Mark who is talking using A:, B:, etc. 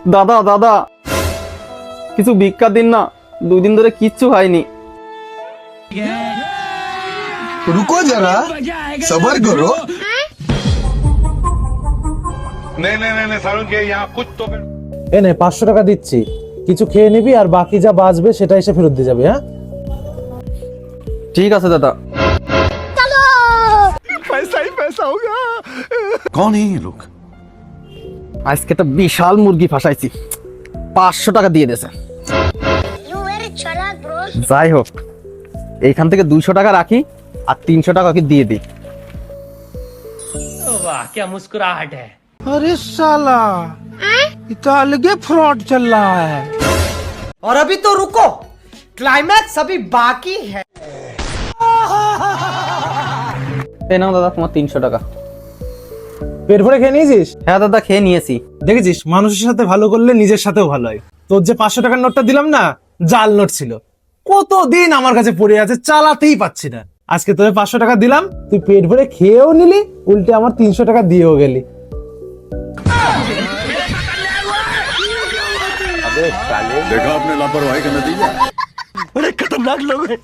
A: দাদা দাদা কিছু ভিক্ষা দিন না, 2 দিন ধরে কিচ্ছু হয়নি।
B: रुको जरा सबर करो।
C: नहीं सारुण के यहाँ कुछ तो
D: এনে 500 টাকা দিচ্ছি, কিছু খেয়ে নিবি আর বাকি যা বাঁচবে সেটা এসে ফেরত দিয়ে যাবে। হ্যাঁ
A: ঠিক আছে দাদা।
B: कौन है ये लोग?
A: আজকে তো বিশাল মুরগি ফাঁসাইছি, 500 টাকা দিয়ে দিয়েছে। যাই হোক, এইখান থেকে 200 টাকা রাখি আর 300 টাকা কি দিয়ে দিই।
E: वाह क्या मुस्कुराहट है।
F: अरे साला ये तो अलगे फ्रॉड चल रहा है।
G: और अभी तो रुको, क्लाइमैक्स अभी बाकी है।
A: এই নাও দাদা তোমার 300 টাকা।
D: পেট ভরে খেয়ে নিয়েছিস?
A: হ্যাঁ দাদা খেয়ে নিয়েছি।
D: দেখেছিস, মানুষের সাথে ভালো করলে নিজের সাথেও ভালো হয়। তোর যে 500 টাকার নোটটা দিলাম না, জাল নোট ছিল, কতদিন আমার কাছে পড়ে আছে, চালাতেই পাচ্ছি না। আজকে তোকে 500 টাকা দিলাম, তুই পেট ভরে খেয়েও নিলি, উল্টে আমার 300 টাকা দিয়েও গেলি।
B: देखा आपने लापरवाही का नतीजा।
F: बड़े खतरनाक लोग हैं।